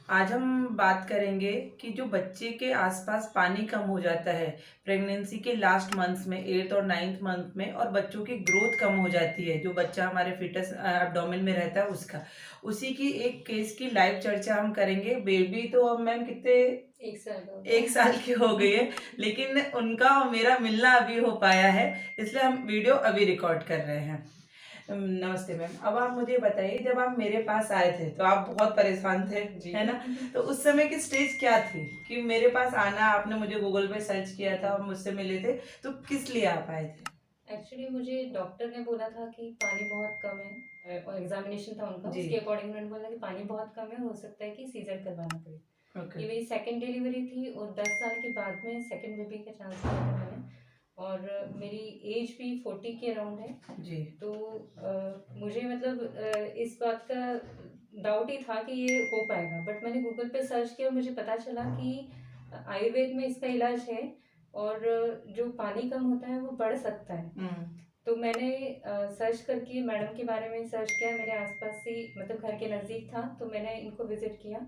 आज हम बात करेंगे कि जो बच्चे के आसपास पानी कम हो जाता है प्रेगनेंसी के लास्ट मंथ्स में, 8th और 9th मंथ में, और बच्चों की ग्रोथ कम हो जाती है, जो बच्चा हमारे फिटस एब्डोमेन में रहता है उसका, उसी की एक केस की लाइव चर्चा हम करेंगे। बेबी तो अब मैम कितने, 1 साल का हो एक गया। साल की हो गई है, लेकिन उनका और मेरा मिलना अभी हो पाया है, इसलिए हम वीडियो अभी रिकॉर्ड कर रहे हैं। नमस्ते मैम। अब आप मुझे बताइए, जब आप मेरे पास आए थे तो आप बहुत परेशान थे, है ना? तो उस समय की स्टेज क्या थी कि मेरे पास आना, आपने मुझे गूगल पे सर्च किया था और मुझसे मिले थे, तो किस लिए आप आए थे? एक्चुअली मुझे डॉक्टर ने बोला था कि पानी बहुत कम है और एग्जामिनेशन था उनका, जी। उसके अकॉर्डिंग उन्होंने बोला कि पानी बहुत कम है, हो सकता है कि सीजर करवाना पड़े। ओके। ये मेरी सेकंड डिलीवरी थी और 10 साल के बाद में सेकंड बेबी का चांस लिया था मैंने। और मेरी एज भी 40 के अराउंड है। जी। तो मुझे मतलब इस बात का डाउट ही था कि ये हो पाएगा, बट मैंने गूगल पे सर्च किया और मुझे पता चला कि आयुर्वेद में इसका इलाज है और जो पानी कम होता है वो बढ़ सकता है। तो मैंने सर्च करके मैडम के बारे में सर्च किया, मेरे आसपास से मतलब घर के नज़दीक था, तो मैंने इनको विज़िट किया।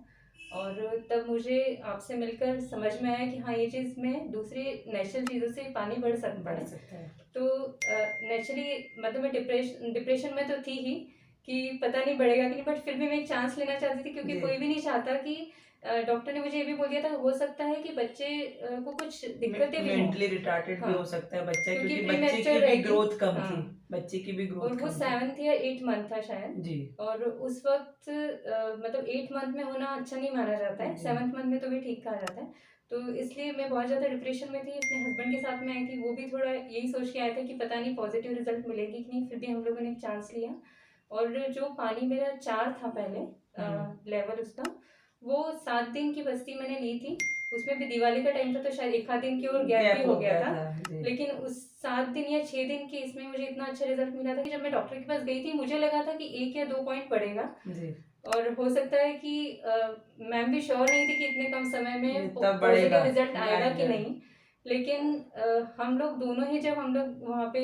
और तब मुझे आपसे मिलकर समझ में आया कि हाँ, ये चीज़ में दूसरी नेचुरल चीज़ों से पानी बढ़ सकता है। तो नेचुरली मतलब मैं डिप्रेशन में तो थी ही कि पता नहीं बढ़ेगा कि नहीं, बट फिर भी मैं एक चांस लेना चाहती थी, क्योंकि जी। कोई भी नहीं चाहता कि डॉक्टर ने मुझे ये भी बोल दिया था, हो सकता है कि बच्चे को कुछ दिक्कतें भी हों। मेंटली रिटार्डेड भी हाँ, हो सकता है बच्चा, क्योंकि क्योंकि बच्चे प्रीमेच्योर की भी रहेगी। ग्रोथ कम थी। हाँ, बच्चे की भी और ग्रोथ वो कम थी। 7th या 8th मंथ था शायद। जी। और उस वक्त मतलब 8th मंथ में होना अच्छा नहीं माना जाता है, जी। 7th मंथ में तो भी ठीक कहा जाता है। तो इसलिए मैं बहुत ज़्यादा डिप्रेशन में थी, अपने हस्बैंड के साथ में आई थी, वो भी थोड़ा यही सोच के आए थे कि पता नहीं पॉजिटिव रिजल्ट मिलेगी कि नहीं, फिर भी हम लोगों ने एक चांस लिया। और जो पानी मेरा 4 था पहले लेवल उसका, वो 7 दिन की बस्ती मैंने ली थी। उसमें भी दिवाली का टाइम था, तो शायद 1 आध दिन की और गैप भी हो गया था। जी। लेकिन उस 7 दिन या 6 दिन के इसमें मुझे इतना अच्छा रिजल्ट मिला था कि जब मैं डॉक्टर के पास गई थी, मुझे लगा था कि 1 या 2 पॉइंट बढ़ेगा। जी। और हो सकता है कि मैम भी श्योर नहीं थी कि इतने कम समय में इतना बढ़ेगा पॉजिटिव रिजल्ट आएगा कि आएगा। नहीं। लेकिन हम लोग दोनों ही, जब हम लोग वहाँ पे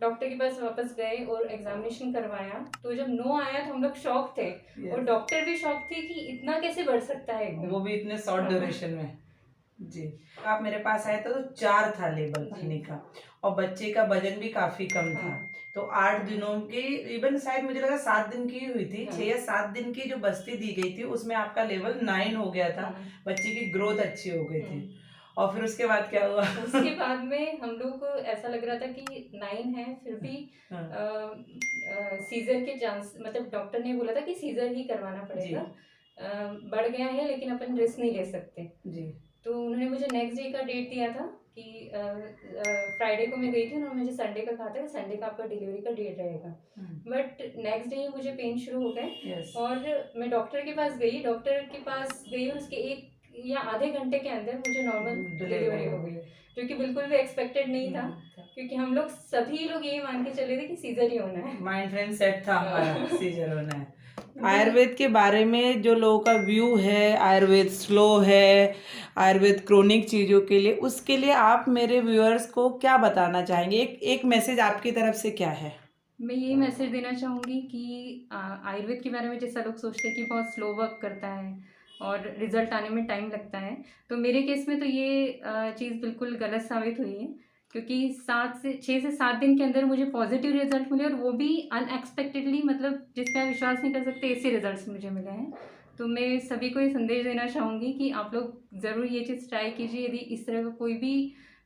डॉक्टर के पास वापस गए और एग्जामिनेशन करवाया, तो जब नो आया तो हम लोग शॉक थे। और यस। डॉक्टर भी शॉक थी कि इतना कैसे बढ़ सकता है एकदम। वो भी इतने शॉर्ट हाँ। ड्यूरेशन में। जी। आप मेरे पास आए थे तो 4 था लेवल जी। पानी का, और बच्चे का वजन भी काफी कम था। हाँ। तो 8 दिनों की, इवन शायद मुझे लगा 7 दिन की हुई थी, हाँ। 6 या 7 दिन की जो बस्ती दी गई थी उसमें आपका लेवल 9 हो गया था। हाँ। बच्चे की ग्रोथ अच्छी हो गई थी। हम्म। और फिर उसके बाद क्या हुआ? उसके बाद में हम लोग को ऐसा लग रहा था कि 9 है, फिर भी हाँ। सीजर के चांस, मतलब डॉक्टर ने बोला था कि सीजर ही करवाना जी। पड़ेगा। बढ़ गया है लेकिन अपन रिस्क नहीं ले सकते। जी। तो उन्होंने मुझे नेक्स्ट डे का डेट दिया था कि फ्राइडे को मैं गई थी, उन्होंने मुझे संडे का कहा था कि संडे का आपका डिलीवरी का डेट रहेगा। बट नेक्स्ट डे ही मुझे पेन शुरू हो गए। यस। और मैं डॉक्टर के पास गई, और उसके 1 या आधे घंटे के अंदर मुझे नॉर्मल डिलीवरी हो गई, जो कि बिल्कुल भी एक्सपेक्टेड नहीं था, क्योंकि हम लोग सभी लोग यही मान के चले थे कि सीजर ही होना है। माइंड फ्रेंड सेट था हमारा, सीजर होना है। बिल- आयुर्वेद के बारे में जो लोगों का व्यू है, आयुर्वेद स्लो है, आयुर्वेद क्रोनिक चीज़ों के लिए, उसके लिए आप मेरे व्यूअर्स को क्या बताना चाहेंगे? एक एक मैसेज आपकी तरफ से क्या है? मैं यही मैसेज देना चाहूँगी कि आयुर्वेद के बारे में जैसा लोग सोचते हैं कि बहुत स्लो वर्क करता है और रिजल्ट आने में टाइम लगता है, तो मेरे केस में तो ये चीज़ बिल्कुल गलत साबित हुई है, क्योंकि 6 से 7 दिन के अंदर मुझे पॉजिटिव रिजल्ट मिले, और वो भी अनएक्सपेक्टेडली, मतलब जिस पे आप विश्वास नहीं कर सकते, ऐसे रिजल्ट्स मुझे मिले हैं। तो मैं सभी को ये संदेश देना चाहूँगी कि आप लोग ज़रूर ये चीज़ ट्राई कीजिए। यदि इस तरह का कोई भी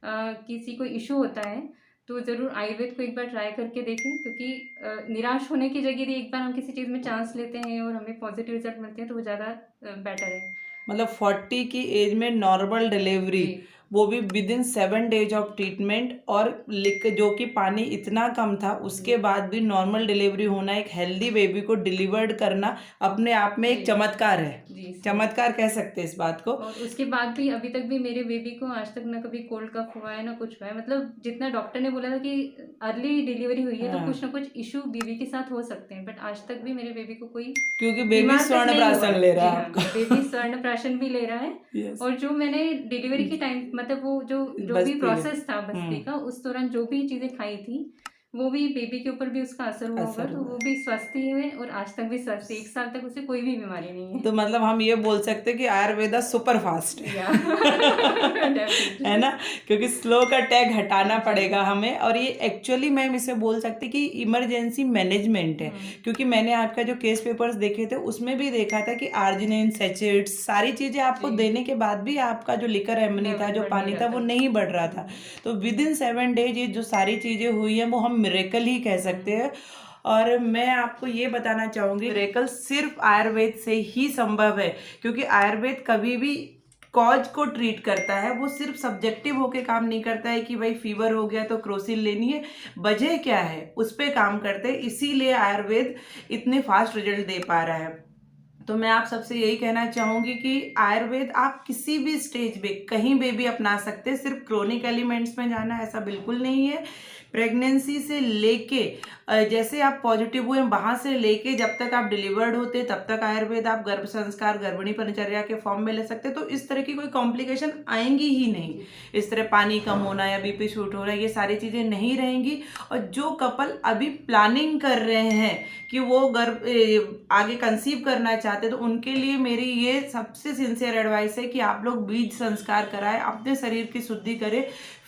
किसी को इशू होता है, तो ज़रूर आयुर्वेद को एक बार ट्राई करके देखें, क्योंकि निराश होने की जगह यदि एक बार हम किसी चीज़ में चांस लेते हैं और हमें पॉजिटिव रिजल्ट मिलते हैं, तो वो ज़्यादा बेटर है। मतलब 40 की एज में नॉर्मल डिलीवरी, जी। वो भी with in 7 days of treatment, और लिख जो कि पानी इतना कम था उसके जी। बाद भी नॉर्मल डिलीवरी होना, एक हेल्दी बेबी को डिलीवर्ड करना अपने आप में एक जी। चमत्कार है। जी, सही। चमत्कार कह सकते हैं इस बात को। और उसके बाद भी अभी तक भी मेरे बेबी को आज तक ना कभी कोल्ड कफ हुआ है ना कुछ हुआ है, मतलब जितना डॉक्टर ने बोला था कि अर्ली डिलीवरी हुई है, तो हाँ। कुछ ना कुछ इशू बेबी के साथ हो सकते हैं, बट आज तक भी मेरे बेबी को कोई क्योंकि बेबी बीमार तक स्वर्ण नहीं हुआ प्राशन है। ले जी रहा है हाँ, आपका। बेबी स्वर्ण प्राशन भी ले रहा है। यस। और जो मैंने डिलीवरी के टाइम, मतलब वो जो जो भी बस्ती में। प्रोसेस था बस्ती का, उस दौरान जो भी चीज़ें खाई थी, वो भी बेबी के ऊपर भी उसका असर हुआ होगा, असर तो हुआ वो भी स्वस्थ ही है और आज तक भी स्वस्थ है। 1 साल तक उसे कोई भी बीमारी नहीं है। तो मतलब हम ये बोल सकते हैं कि आयुर्वेदा सुपर फास्ट है। या डेफिनेटली। है ना, क्योंकि स्लो का टैग हटाना जी। पड़ेगा हमें, और ये एक्चुअली मैम इसे बोल सकते कि इमरजेंसी मैनेजमेंट है। क्योंकि मैंने आपका जो केस पेपर्स देखे थे उसमें भी देखा था कि आर्जिनिन, सैचेट्स, सारी चीज़ें आपको जी। देने के बाद भी आपका जो लिकर एमनी था, लेवल जो बढ़ नहीं पानी रहा था, वो था। नहीं बढ़ रहा था। तो विद इन 7 डेज ये जो सारी चीज़ें हुई हैं वो हम मिरेकल ही कह सकते हैं। और मैं आपको ये बताना चाहूँगी, मिरेकल सिर्फ आयुर्वेद से ही संभव है, क्योंकि आयुर्वेद कभी भी कॉज को ट्रीट करता है, वो सिर्फ सब्जेक्टिव होके काम नहीं करता है कि भाई फीवर हो गया तो क्रोसिन लेनी है, वजह क्या है उस पर काम करते हैं, इसीलिए आयुर्वेद इतने फास्ट रिजल्ट दे पा रहा है। तो मैं आप सबसे यही कहना चाहूँगी कि आयुर्वेद आप किसी भी स्टेज पे कहीं पे भी अपना सकते हैं, सिर्फ क्रोनिक एलिमेंट्स में जाना ऐसा बिल्कुल नहीं है। प्रेगनेंसी से लेके जैसे आप पॉजिटिव हुए वहाँ से लेके जब तक आप डिलीवर्ड होते तब तक आयुर्वेद आप गर्भ संस्कार, गर्भिणी परिचर्या के फॉर्म में ले सकते हैं। तो इस तरह की कोई कॉम्प्लिकेशन आएंगी ही नहीं। इस तरह पानी कम होना या बीपी शूट होना, ये सारी चीज़ें नहीं रहेंगी। और जो कपल अभी प्लानिंग कर रहे हैं कि वो आगे कंसीव करना चाहते हैं, तो उनके लिए मेरी ये सबसे सिंसियर एडवाइस है कि आप लोग बीज संस्कार कराएं, अपने शरीर की शुद्धि करें।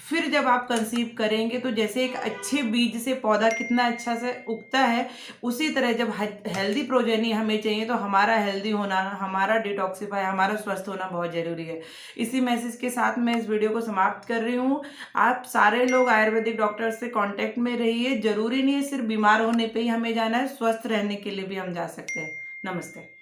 फिर जब आप कंसीव करेंगे तो जैसे एक अच्छे बीज से पौधा कितना अच्छा से उगता है, उसी तरह जब हेल्दी प्रोजेनी हमें चाहिए तो हमारा हेल्दी होना, हमारा डिटॉक्सिफाई, हमारा स्वस्थ होना बहुत ज़रूरी है। इसी मैसेज के साथ मैं इस वीडियो को समाप्त कर रही हूँ। आप सारे लोग आयुर्वेदिक डॉक्टर से कांटेक्ट में रहिए। जरूरी नहीं है सिर्फ बीमार होने पे ही हमें जाना है, स्वस्थ रहने के लिए भी हम जा सकते हैं। नमस्ते।